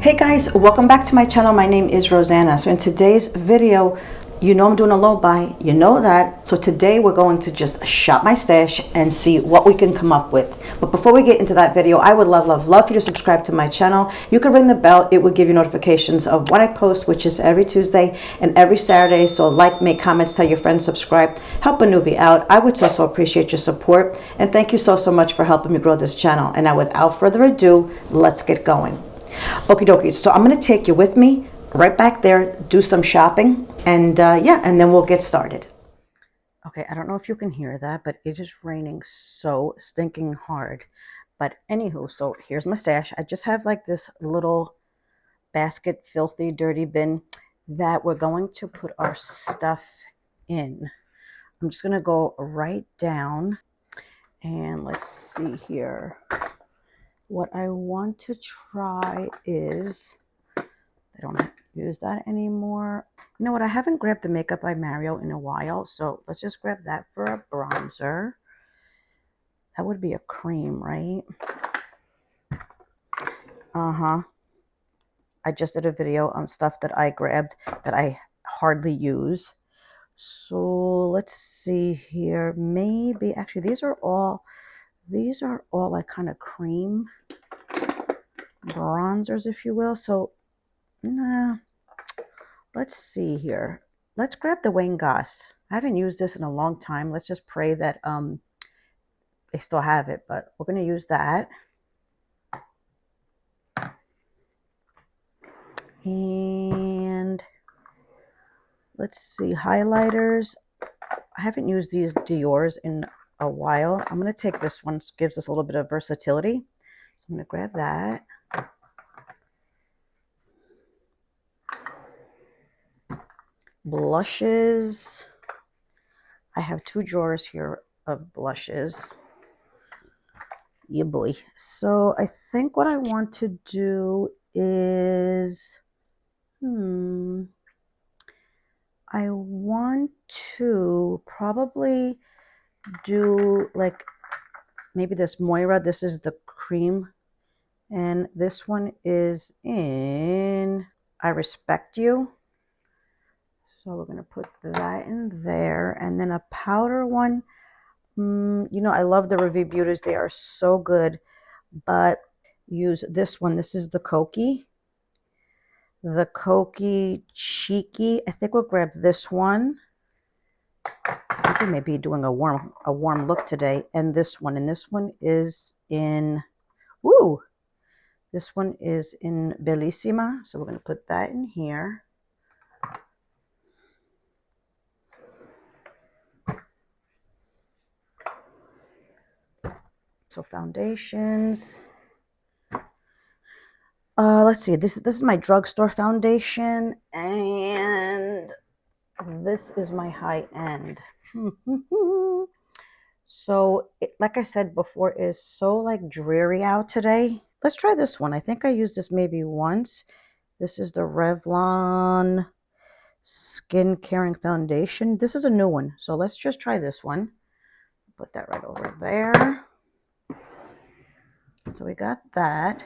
Hey guys, welcome back to my channel. My name is Roseanna. So in today's video, you know I'm doing a low buy, you know that. So today we're going to just shop my stash and see what we can come up with. But before we get into that video, I would love for you to subscribe to my channel. You can ring the bell. It will give you notifications of when I post, which is every Tuesday and every Saturday. So like, make comments, tell your friends, subscribe, help a newbie out. I would so appreciate your support. And thank you so much for helping me grow this channel. And now without further ado, let's get going. Okie dokie, so I'm going to take you with me right back there, do some shopping, and yeah, and then we'll get started. Okay, I don't know if you can hear that, but it is raining so stinking hard. But anywho, so here's my stash. I just have like this little basket, filthy, dirty bin that we're going to put our stuff in. I'm just going to go right down, and let's see here. What I want to try is, I don't use that anymore. You know what? I haven't grabbed the Makeup by Mario in a while, so let's just grab that for a bronzer. That would be a cream, right? I just did a video on stuff that I grabbed that I hardly use. So let's see here. Maybe, actually, these are all like kind of cream bronzers, if you will. So nah, let's see here. Let's grab the Wayne Goss. I haven't used this in a long time. Let's just pray that they still have it, but we're going to use that. And let's see, highlighters. I haven't used these Dior's in a while. I'm going to take this one. It gives us a little bit of versatility. So I'm going to grab that. Blushes. I have 2 drawers here of blushes. Yeah, boy. So I think what I want to do is, I want to probably do like maybe this Moira. This is the cream. And this one is in I Respect You. So we're going to put that in there. And then a powder one. You know, I love the Review Beauties. They are so good. But use this one. This is the Cokie. The Cokie Cheeky. I think we'll grab this one. I think we may be doing a warm look today. And this one. And this one is in, woo! This one is in Bellissima. So we're going to put that in here. So foundations. Let's see. This is my drugstore foundation, and this is my high end. So, like I said before, it is so like dreary out today. Let's try this one. I think I used this maybe once. This is the Revlon Skin Caring Foundation. This is a new one, so let's just try this one. Put that right over there. So we got that.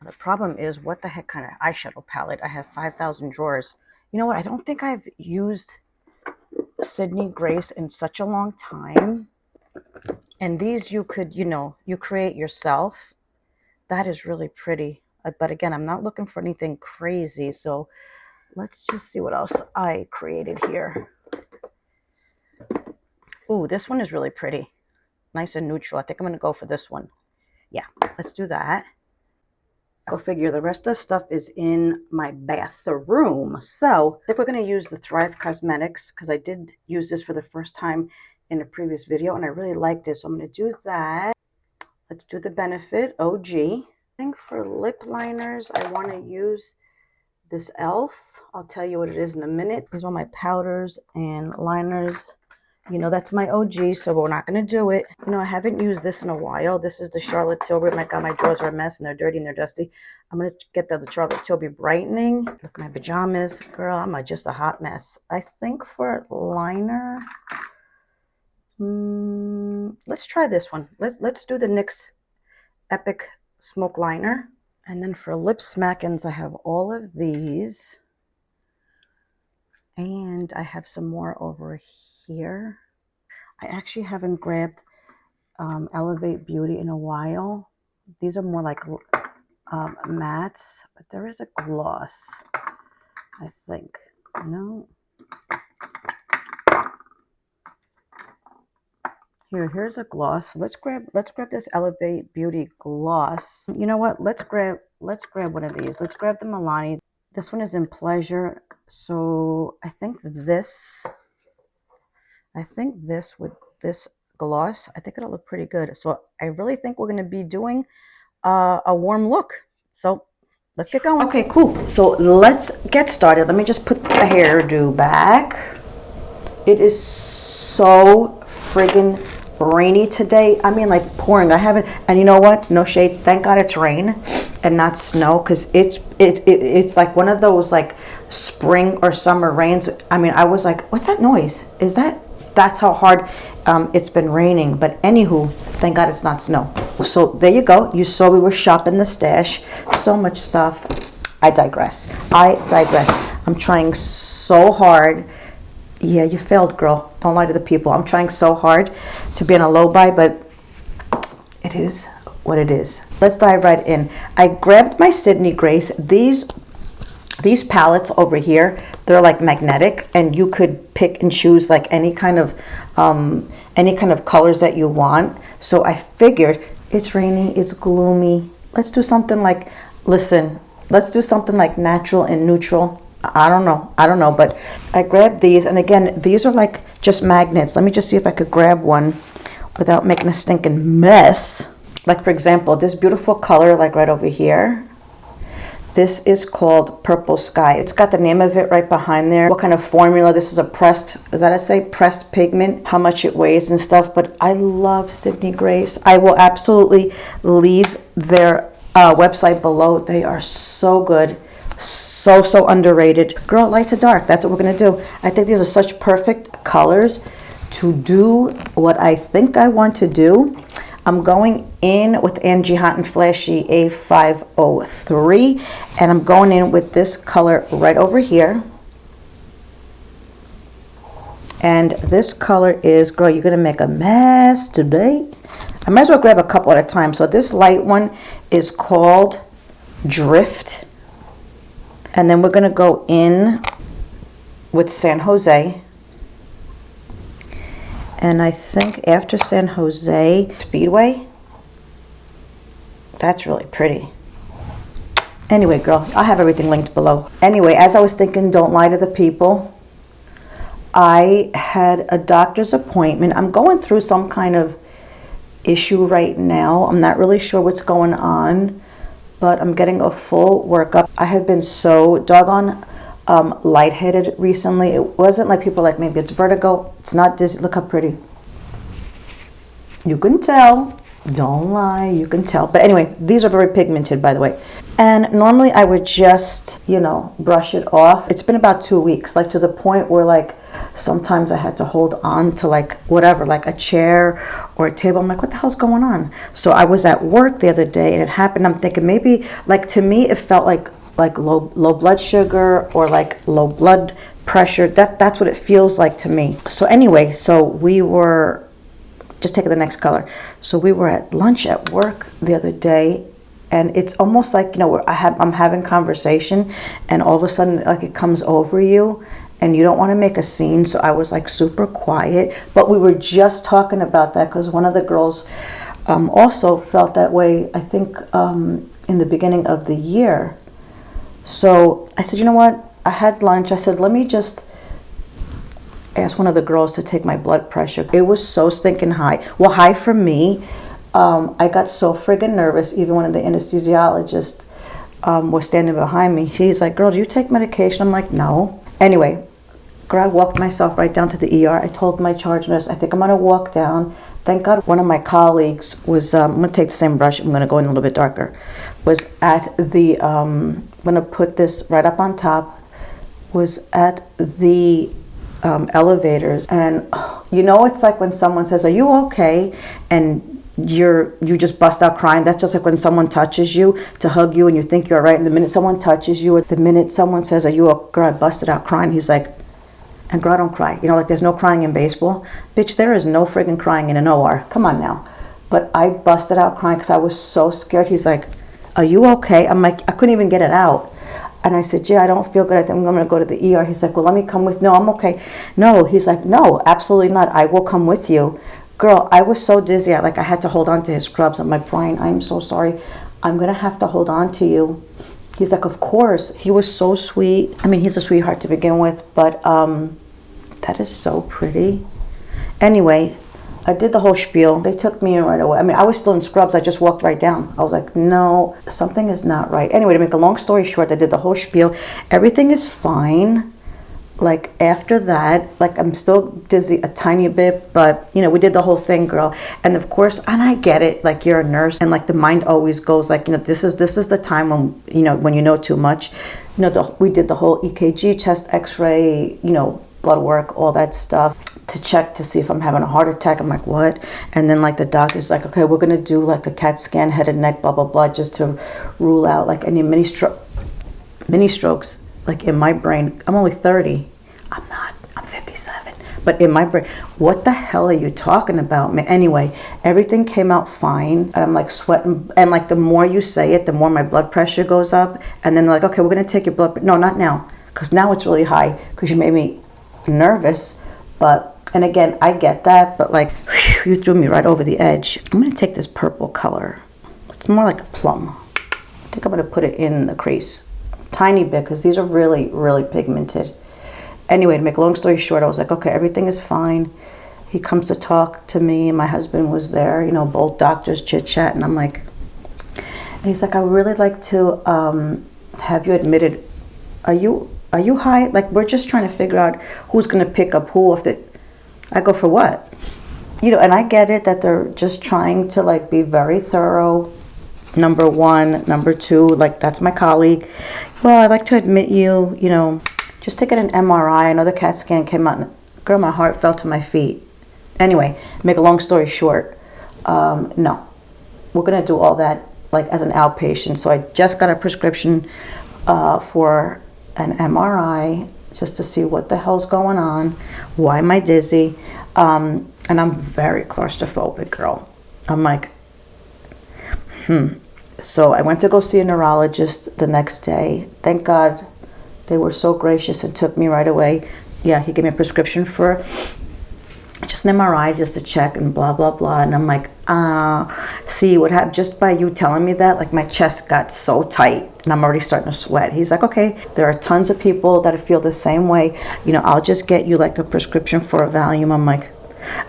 The problem is, what the heck kind of eyeshadow palette? I have 5,000 drawers. You know what? I don't think I've used Sydney Grace in such a long time. And these you could, you know, you create yourself. That is really pretty. But again, I'm not looking for anything crazy. So let's just see what else I created here. Ooh, this one is really pretty. Nice and neutral. I think I'm going to go for this one. Yeah, let's do that. Go figure, the rest of the stuff is in my bathroom. So I think we're going to use the Thrive Cosmetics because I did use this for the first time in a previous video and I really like this. So I'm going to do that. Let's do the Benefit OG. I think for lip liners, I want to use this e.l.f. I'll tell you what it is in a minute. These are my powders and liners. You know, that's my OG, so we're not going to do it. You know, I haven't used this in a while. This is the Charlotte Tilbury. My God, my drawers are a mess, and they're dirty, and they're dusty. I'm going to get the Charlotte Tilbury Brightening. Look at my pajamas. Girl, I'm just a hot mess. I think for liner, let's try this one. Let's do the NYX Epic Smoke Liner. And then for lip smackins, I have all of these. And I have some more over here. I actually haven't grabbed Elevate Beauty in a while. These are more like mattes, but there is a gloss, I think. No. Here's a gloss. Let's grab this Elevate Beauty gloss. You know what? Let's grab one of these. Let's grab the Milani. This one is in Pleasure. So I think this with this gloss, I think it'll look pretty good. So I really think we're going to be doing a warm look. So let's get going. Okay, cool. So let's get started. Let me just put the hairdo back. It is so friggin' rainy today. I mean, like pouring. And you know what? No shade. Thank God it's rain and not snow, because it's like one of those like spring or summer rains. I mean, I was like, what's that noise? That's how hard it's been raining. But anywho, thank God it's not snow. So there you go. You saw we were shopping the stash. So much stuff. I digress. I'm trying so hard. Yeah, you failed, girl. Don't lie to the people. I'm trying so hard to be in a low buy, but it is what it is. Let's dive right in. I grabbed my Sydney Grace. These palettes over here, they're like magnetic, and you could pick and choose like any kind of colors that you want. So I figured it's rainy, it's gloomy. Let's do something like, let's do something like natural and neutral. I don't know, but I grabbed these, and again, these are like just magnets. Let me just see if I could grab one without making a stinking mess. Like, for example, this beautiful color, like right over here. This is called Purple Sky. It's got the name of it right behind there. What kind of formula? This is a pressed pigment, how much it weighs and stuff. But I love Sydney Grace. I will absolutely leave their website below. They are so good. So underrated. Girl, light to dark. That's what we're going to do. I think these are such perfect colors to do what I think I want to do. I'm going in with Angie Hot and Flashy A503, and I'm going in with this color right over here. And this color is, girl, you're going to make a mess today. I might as well grab a couple at a time. So this light one is called Drift. And then we're going to go in with San Jose. And I think after San Jose, Speedway. That's really pretty. Anyway, girl, I'll have everything linked below. Anyway, as I was thinking, don't lie to the people. I had a doctor's appointment. I'm going through some kind of issue right now. I'm not really sure what's going on, but I'm getting a full workup. I have been so doggone lightheaded recently. It wasn't like people like, maybe it's vertigo. It's not dizzy. Look how pretty. You can tell. Don't lie. You can tell. But anyway, these are very pigmented, by the way. And normally I would just, brush it off. It's been about 2 weeks, like to the point where like sometimes I had to hold on to like whatever, like a chair or a table. I'm like, what the hell's going on? So I was at work the other day and it happened. I'm thinking maybe, like, to me it felt like low blood sugar or like low blood pressure. That's what it feels like to me. So anyway, so we were just taking the next color. So we were at lunch at work the other day, and it's almost like, I'm having conversation and all of a sudden like it comes over you and you don't want to make a scene. So I was like super quiet, but we were just talking about that because one of the girls also felt that way, I think in the beginning of the year. So I said, you know what? I had lunch. I said, let me just ask one of the girls to take my blood pressure. It was so stinking high. Well, high for me. I got so friggin' nervous. Even one of the anesthesiologists was standing behind me. He's like, girl, do you take medication? I'm like, no. Anyway, girl, I walked myself right down to the ER. I told my charge nurse, I think I'm going to walk down. Thank God one of my colleagues was, I'm going to take the same brush. I'm going to go in a little bit darker. Was at the, I'm going to put this right up on top. Was at the elevators. And, it's like when someone says, are you okay? And you just bust out crying. That's just like when someone touches you to hug you and you think you're all right, and the minute someone touches you, or the minute someone says, are you a girl? I busted out crying. He's like, and girl, don't cry. You know, like there's no crying in baseball. Bitch, there is no friggin' crying in an OR. Come on now. But I busted out crying because I was so scared. He's like, are you okay? I'm like, I couldn't even get it out. And I said, yeah, I don't feel good. I think I'm going to go to the ER. He's like, well, let me come with. No, I'm okay. No, he's like, no, absolutely not. I will come with you. Girl, I was so dizzy. I had to hold on to his scrubs. I'm like, Brian, I'm so sorry. I'm going to have to hold on to you. He's like, of course. He was so sweet. I mean, he's a sweetheart to begin with, but that is so pretty. Anyway, I did the whole spiel. They took me in right away. I mean, I was still in scrubs. I just walked right down. I was like, no, something is not right. Anyway, to make a long story short, I did the whole spiel. Everything is fine. Like after that, like I'm still dizzy a tiny bit, but you know, we did the whole thing, girl. And of course, and I get it, like you're a nurse and like the mind always goes like, you know, this is the time when you know too much. You know, we did the whole EKG, chest x-ray, you know, blood work, all that stuff to check to see if I'm having a heart attack. I'm like, what? And then like the doctor's like, okay, we're gonna do like a CAT scan, head and neck, blah blah blah, just to rule out like any mini strokes like in my brain. I'm only 30. I'm not. I'm 57. But in my brain, what the hell are you talking about, man? Anyway, everything came out fine. And I'm like sweating. And like the more you say it, the more my blood pressure goes up. And then they're like, okay, we're going to take your blood. No, not now. Because now it's really high. Because you made me nervous. But, and again, I get that. But like, whew, you threw me right over the edge. I'm going to take this purple color. It's more like a plum. I think I'm going to put it in the crease. Tiny bit. Because these are really, really pigmented. Anyway, to make a long story short, I was like, okay, everything is fine. He comes to talk to me. My husband was there, you know, both doctors chit-chat. And I'm like, and he's like, I would really like to have you admitted. Are you high? Like, we're just trying to figure out who's going to pick up who. I go, for what? You know, and I get it that they're just trying to, like, be very thorough. Number one. Number two, like, that's my colleague. Well, I'd like to admit you, you know, just to get an MRI. I know the CAT scan came out. And, girl, my heart fell to my feet. Anyway, make a long story short, no. We're going to do all that like as an outpatient. So I just got a prescription for an MRI just to see what the hell's going on. Why am I dizzy? And I'm very claustrophobic, girl. I'm like, So I went to go see a neurologist the next day. Thank God. They were so gracious and took me right away. Yeah, he gave me a prescription for just an MRI just to check and blah, blah, blah. And I'm like, see what happened just by you telling me that, like my chest got so tight and I'm already starting to sweat. He's like, okay, there are tons of people that feel the same way. You know, I'll just get you like a prescription for a Valium. I'm like,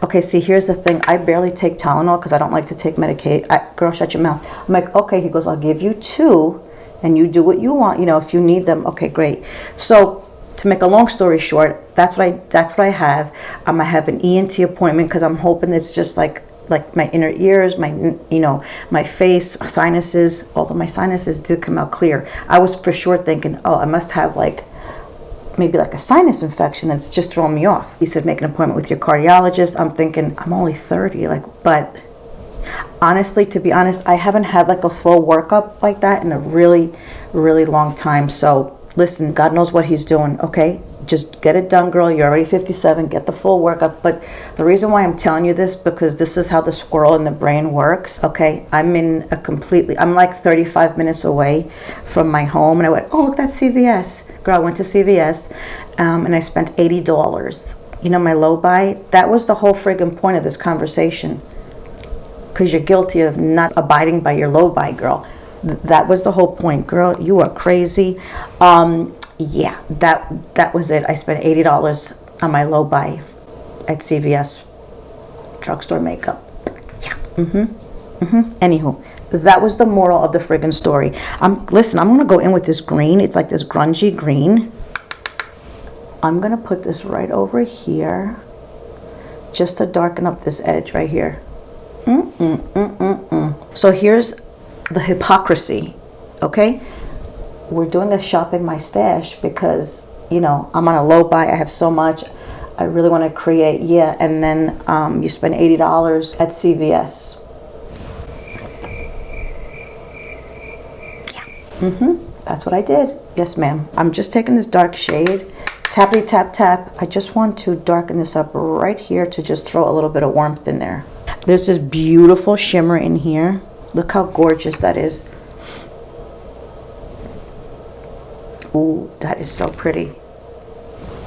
okay, see, here's the thing. I barely take Tylenol because I don't like to take medication. Girl, shut your mouth. I'm like, okay. He goes, I'll give you 2. And you do what you want, you know, if you need them. Okay, great. So to make a long story short, that's what I have. I'm gonna have an ENT appointment because I'm hoping it's just like my inner ears, my, you know, my face, sinuses. Although my sinuses did come out clear, I was for sure thinking, oh, I must have like maybe like a sinus infection that's just throwing me off. He said, make an appointment with your cardiologist. I'm thinking, I'm only 30, but honestly, to be honest, I haven't had like a full workup like that in a really, really long time. So listen, God knows what he's doing, okay? Just get it done, girl. You're already 57. Get the full workup. But the reason why I'm telling you this, because this is how the squirrel in the brain works, okay? I'm like 35 minutes away from my home. And I went, oh, look, that's CVS. Girl, I went to CVS and I spent $80. You know, my low buy, that was the whole friggin' point of this conversation. Because you're guilty of not abiding by your low buy, girl. That was the whole point, girl. You are crazy. Yeah, that was it. I spent $80 on my low buy at CVS drugstore makeup. Yeah. Anywho, that was the moral of the friggin' story. Listen, I'm gonna go in with this green. It's like this grungy green. I'm gonna put this right over here, just to darken up this edge right here. So here's the hypocrisy, okay? We're doing a shopping my stash because, you know, I'm on a low buy. I have so much. I really want to create, and then you spend $80 at CVS. That's what I did. Yes, ma'am. I'm just taking this dark shade. Tappity tap tap. I just want to darken this up right here to just throw a little bit of warmth in there. There's this beautiful shimmer in here. Look how gorgeous that is. Ooh, that is so pretty.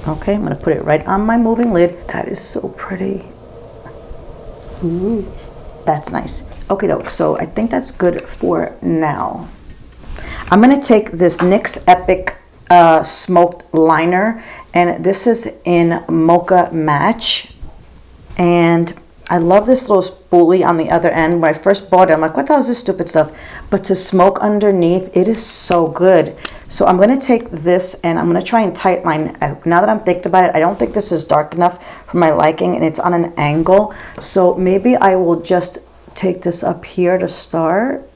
Okay, I'm gonna put it right on my moving lid. That is so pretty. Ooh, that's nice. Okay, though, so I think that's good for now. I'm gonna take this NYX Epic smoked liner, and this is in Mocha Match. And I love this little spoolie on the other end. When I first bought it, I'm like, what the hell is this stupid stuff? But to smoke underneath, it is so good. So I'm going to take this and I'm going to try and tightline. Now that I'm thinking about it, I don't think this is dark enough for my liking, and it's on an angle. So maybe I will just take this up here to start.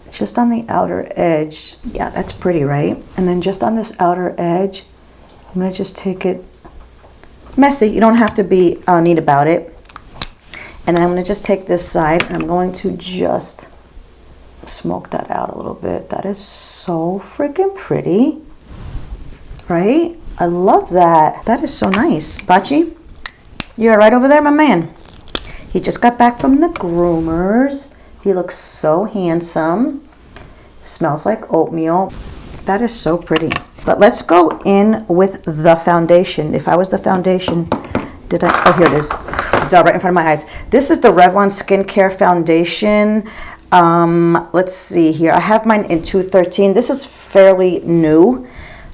Just on the outer edge. Yeah, that's pretty, right? And then just on this outer edge, I'm going to just take it messy. You don't have to be neat about it. And then I'm going to just take this side and I'm going to just smoke that out a little bit. That is so freaking pretty, right? I love that. That is so nice. Bachi, you're right over there, my man. He just got back from the groomers. He looks so handsome. Smells like oatmeal. That is so pretty. But let's go in with the foundation. If I was the foundation, did I? Oh, here it is. Duh, right in front of my eyes. This is the Revlon Skincare Foundation. Let's see here. I have mine in 213. This is fairly new.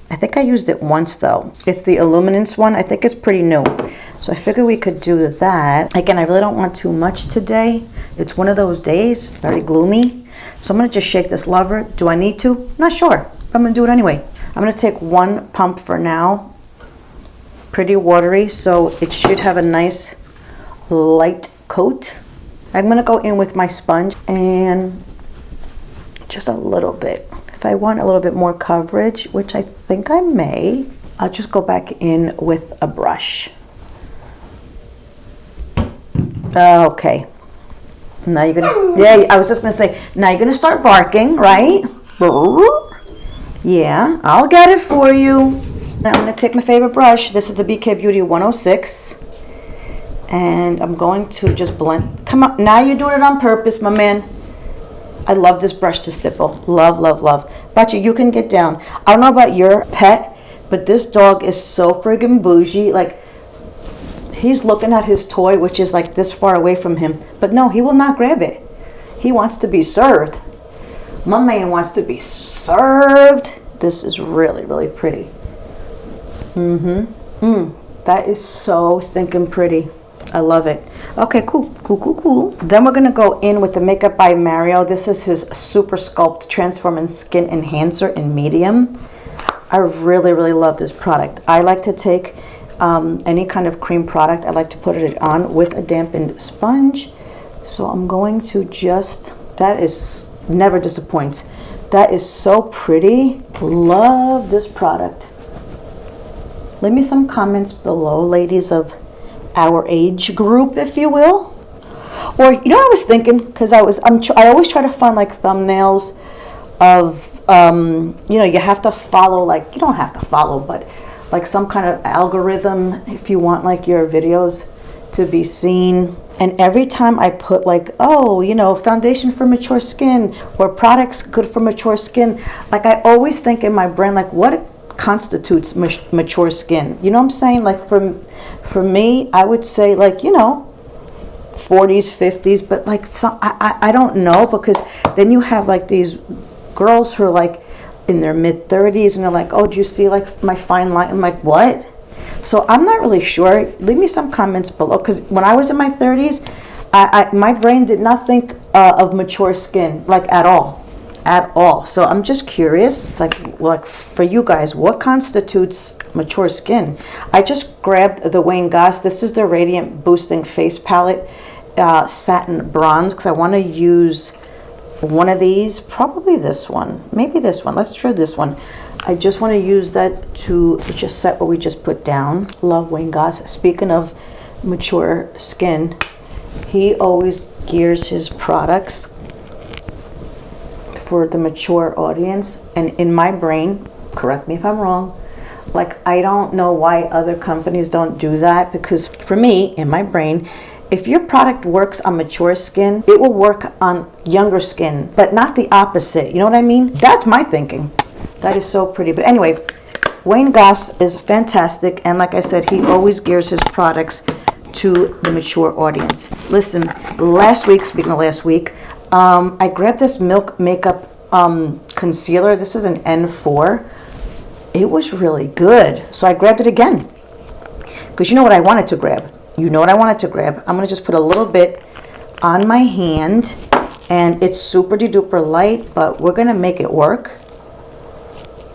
I think I used it once though. It's the Illuminance one. I think it's pretty new. So I figured we could do that. Again, I really don't want too much today. It's one of those days, very gloomy. So I'm gonna just shake this lover. Do I need to? Not sure. I'm gonna do it anyway. I'm gonna take one pump for now. Pretty watery, so it should have a nice light coat. I'm gonna go in with my sponge and just a little bit. If I want a little bit more coverage, which I think I may, I'll just go back in with a brush. Okay. Now you're gonna, yeah, I was just gonna say, now you're gonna start barking, right? Yeah, I'll get it for you. Now I'm gonna take my favorite brush. This is the BK Beauty 106. And I'm going to just blend. Come on, now you're doing it on purpose, my man. I love this brush to stipple. Love, love, love. Bachi, you can get down. I don't know about your pet, but this dog is so friggin' bougie. Like, he's looking at his toy, which is like this far away from him. But no, he will not grab it. He wants to be served. My man wants to be served. This is really, really pretty. That is so stinking pretty. I love it. Okay, cool, cool, cool, cool. Then we're gonna go in with the Makeup by Mario. This is his Super Sculpt Transforming Skin Enhancer in medium. I really, really love this product. I like to take any kind of cream product. I like to put it on with a dampened sponge. So I'm going to just, that is, never disappoints. That is so pretty. Love this product. Leave me some comments below, ladies of our age group, if you will. Or, you know, I was thinking, because I always try to find like thumbnails of, you know, you have to follow, like, you don't have to follow, but like some kind of algorithm if you want like your videos to be seen. And every time I put like, oh, you know, foundation for mature skin or products good for mature skin, like I always think in my brain, like what constitutes mature skin? You know what I'm saying? Like for me, I would say like, you know, 40s, 50s, but like some, I don't know, because then you have like these girls who are like in their mid 30s and they're like, oh, do you see like my fine line? I'm like, what? So I'm not really sure. Leave me some comments below, because when I was in my 30s, my brain did not think of mature skin like at all. So I'm just curious. It's like for you guys, what constitutes mature skin? I just grabbed the Wayne Goss. This is the Radiant Boosting Face Palette Satin Bronze, because I want to use one of these, probably this one, maybe this one. Let's try this one. I just want to use that to just set what we just put down. Love Wayne Goss. Speaking of mature skin, he always gears his products for the mature audience. And in my brain, correct me if I'm wrong, like, I don't know why other companies don't do that, because for me, in my brain, if your product works on mature skin, it will work on younger skin, but not the opposite. You know what I mean? That's my thinking. That is so pretty. But anyway, Wayne Goss is fantastic. And like I said, he always gears his products to the mature audience. Listen, speaking of last week, I grabbed this Milk Makeup concealer. This is an N4. It was really good. So I grabbed it again. Because you know what I wanted to grab? I'm going to just put a little bit on my hand. And it's super duper light, but we're going to make it work.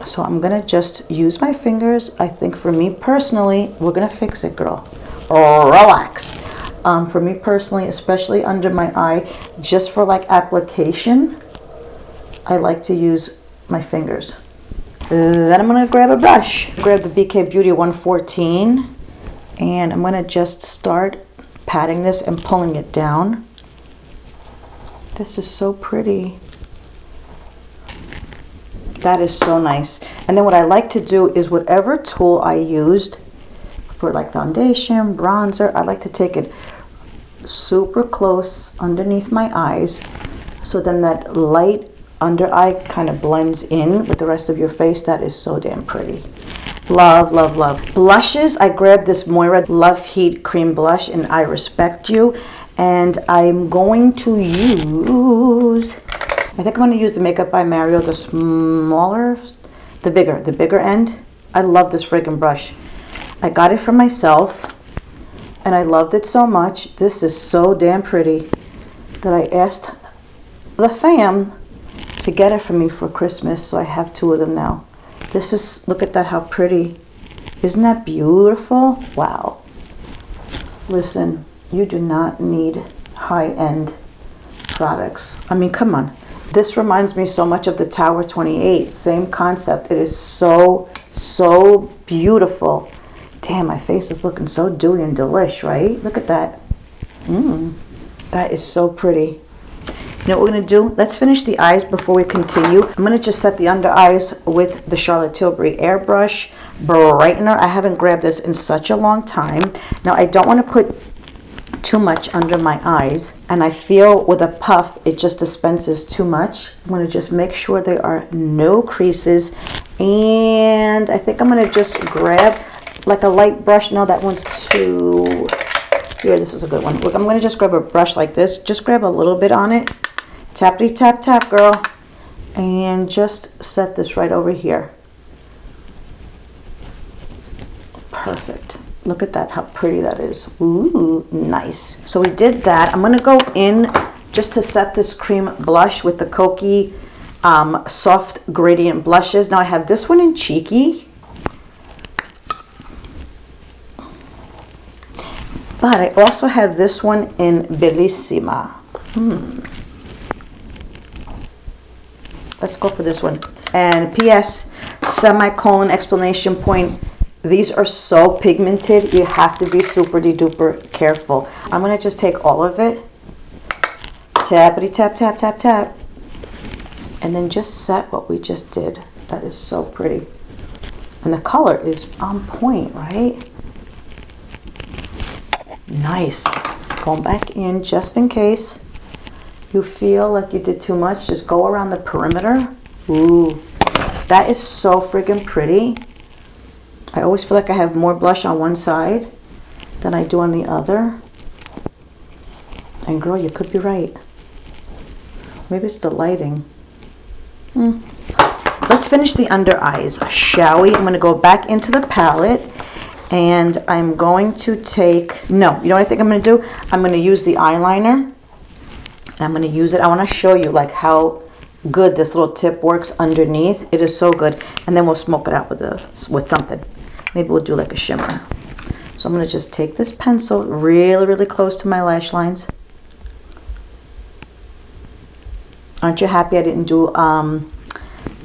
So I'm going to just use my fingers. I think for me personally, we're going to fix it, girl. Relax. For me personally, especially under my eye, just for like application, I like to use my fingers. Then I'm going to grab a brush. Grab the BK Beauty 114, and I'm going to just start patting this and pulling it down. This is so pretty. That is so nice. And then what I like to do is whatever tool I used for like foundation, bronzer, I like to take it super close underneath my eyes, so then that light under eye kind of blends in with the rest of your face. That is so damn pretty. Love, love, love. Blushes, I grabbed this Moira Love Heat Cream Blush in I Respect You, and I'm going to use, I think I'm going to use the Makeup by Mario, the smaller, the bigger end. I love this friggin' brush. I got it for myself, and I loved it so much. This is so damn pretty that I asked the fam to get it for me for Christmas, so I have 2 of them now. This is, look at that, how pretty. Isn't that beautiful? Wow. Listen, you do not need high-end products. I mean, come on. This reminds me so much of the Tower 28. Same concept. It is so, so beautiful. Damn, my face is looking so dewy and delish, right? Look at that. That is so pretty. You know what we're going to do? Let's finish the eyes before we continue. I'm going to just set the under eyes with the Charlotte Tilbury Airbrush Brightener. I haven't grabbed this in such a long time. Now, I don't want to put too much under my eyes, and I feel with a puff it just dispenses too much. I'm going to just make sure there are no creases, and I think I'm going to just grab like a light brush. No, that one's too... Here, this is a good one. Look, I'm going to just grab a brush like this. Just grab a little bit on it. Tappity tap tap, girl. And just set this right over here. Perfect. Look at that, how pretty that is. Ooh, nice. So we did that. I'm going to go in just to set this cream blush with the Kokie Soft Gradient Blushes. Now I have this one in Cheeky. But I also have this one in Bellissima. Let's go for this one. And P.S. semicolon explanation point. These are so pigmented. You have to be super duper careful. I'm going to just take all of it. Tappity tap tap tap tap. And then just set what we just did. That is so pretty. And the color is on point, right? Nice. Going back in just in case you feel like you did too much. Just go around the perimeter. Ooh, that is so friggin' pretty. I always feel like I have more blush on one side than I do on the other. And girl, you could be right. Maybe it's the lighting. Let's finish the under eyes, shall we? I'm going to go back into the palette. And I'm going to take, no, you know what I think I'm going to do? I'm going to use the eyeliner. I'm going to use it. I want to show you like how good this little tip works underneath. It is so good. And then we'll smoke it out with something. Maybe we'll do like a shimmer. So I'm going to just take this pencil really, really close to my lash lines. Aren't you happy I didn't do a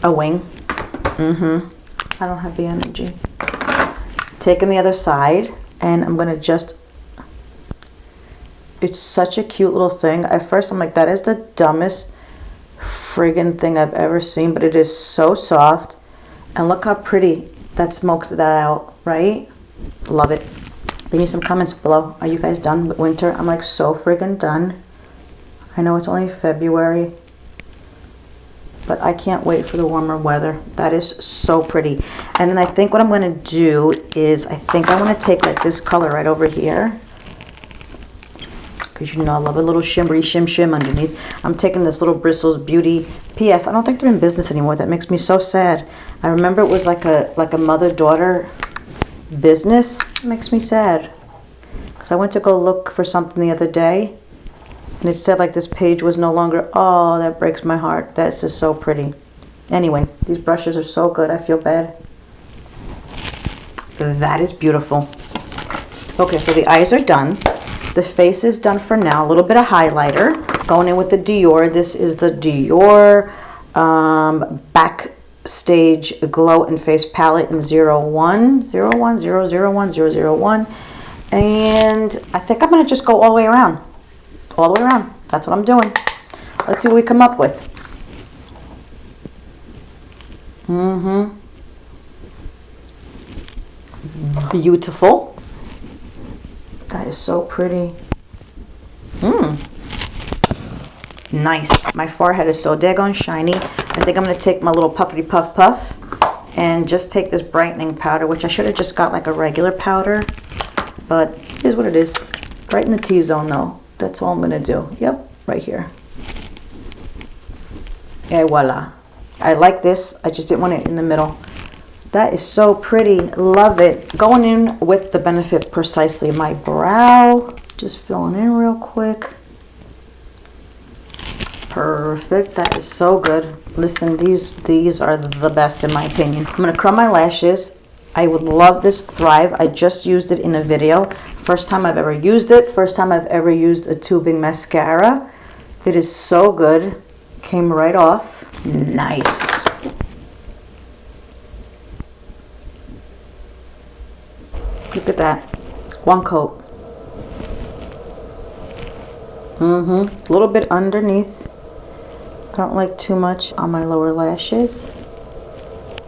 wing? I don't have the energy. Taking the other side, and I'm going to just, it's such a cute little thing. At first I'm like, that is the dumbest friggin' thing I've ever seen, but it is so soft. And look how pretty that smokes that out, right? Love it. Leave me some comments below. Are you guys done with winter? I'm like so friggin' done. I know it's only February, but I can't wait for the warmer weather. That is so pretty. And then I think what I'm gonna do is, I think I wanna take like this color right over here, because you know I love a little shimmery shim underneath. I'm taking this little Bristles Beauty. P.S. I don't think they're in business anymore. That makes me so sad. I remember it was like a mother-daughter business. It makes me sad. Because I went to go look for something the other day, and it said like this page was no longer. Oh, that breaks my heart. That's just so pretty. Anyway, these brushes are so good. I feel bad. That is beautiful. Okay, so the eyes are done. The face is done for now. A little bit of highlighter. Going in with the Dior. This is the Dior Backstage Glow and Face Palette in 01. And I think I'm going to just go all the way around. All the way around. That's what I'm doing. Let's see what we come up with. Beautiful. That is so pretty. Nice. My forehead is so daggone shiny. I think I'm going to take my little puffy puff and just take this brightening powder, which I should have just got like a regular powder, but it is what it is. Brighten the T-zone though. That's all I'm going to do. Yep, right here. Et voila. I like this. I just didn't want it in the middle. That is so pretty. Love it. Going in with the Benefit Precisely My Brow. Just filling in real quick. Perfect. That is so good. Listen, these are the best in my opinion. I'm going to curl my lashes. I would love this Thrive. I just used it in a video. First time I've ever used it. First time I've ever used a tubing mascara. It is so good. Came right off. Nice. Look at that. One coat. A little bit underneath. I don't like too much on my lower lashes.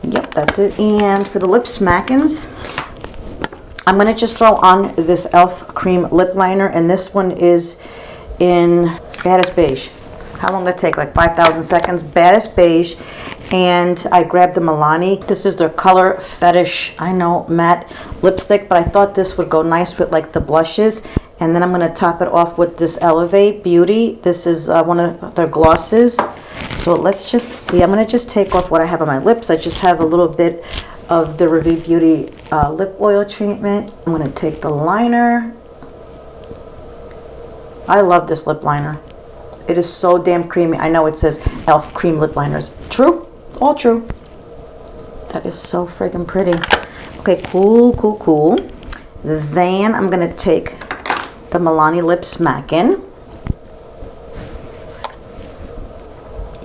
Yep, that's it. And for the lip smackins, I'm going to just throw on this e.l.f. cream lip liner, and this one is in Baddest Beige. How long did that take? Like 5,000 seconds. Baddest Beige. And I grabbed the Milani. This is their Color Fetish, I know, matte lipstick, but I thought this would go nice with like the blushes. And then I'm going to top it off with this Elevate Beauty. This is one of their glosses. So let's just see. I'm going to just take off what I have on my lips. I just have a little bit of the Revie Beauty lip oil treatment. I'm going to take the liner. I love this lip liner. It is so damn creamy. I know it says e.l.f. cream lip liners. True. All true. That is so friggin' pretty. Okay, cool. Then I'm going to take the Milani Lip Smackin'.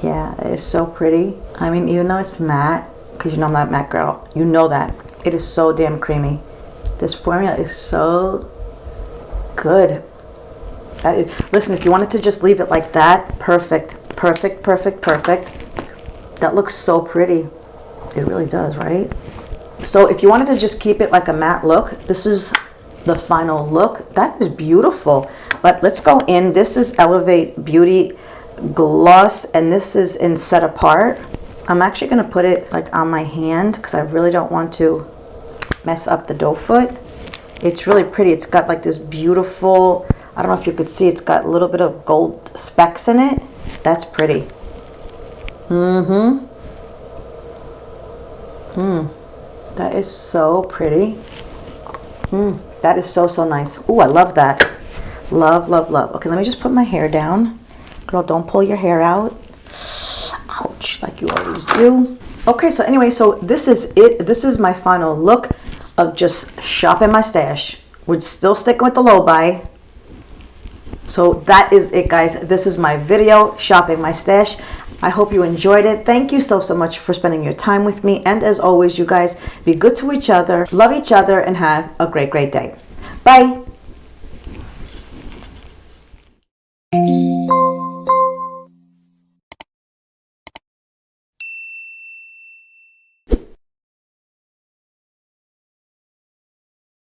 Yeah, it is so pretty. I mean, even though it's matte, because you know I'm not a matte girl, you know that. It is so damn creamy. This formula is so good. That is, listen, if you wanted to just leave it like that, perfect. That looks so pretty. It really does, right? So if you wanted to just keep it like a matte look, this is the final look. That is beautiful. But let's go in. This is Elevate Beauty Gloss, and this is in Set Apart. I'm actually going to put it like on my hand because I really don't want to mess up the doe foot. It's really pretty. It's got like this beautiful, I don't know if you could see, it's got a little bit of gold specks in it. That's pretty. That is so pretty. That is so nice. Ooh, I love that. Love. Okay, let me just put my hair down. Girl, don't pull your hair out. Ouch, like you always do. Okay, so anyway, so this is it. This is my final look of just shopping my stash. We're still sticking with the low buy. So that is it, guys. This is my video, shopping my stash. I hope you enjoyed it. Thank you so much for spending your time with me. And as always, you guys, be good to each other, love each other, and have a great day. Bye.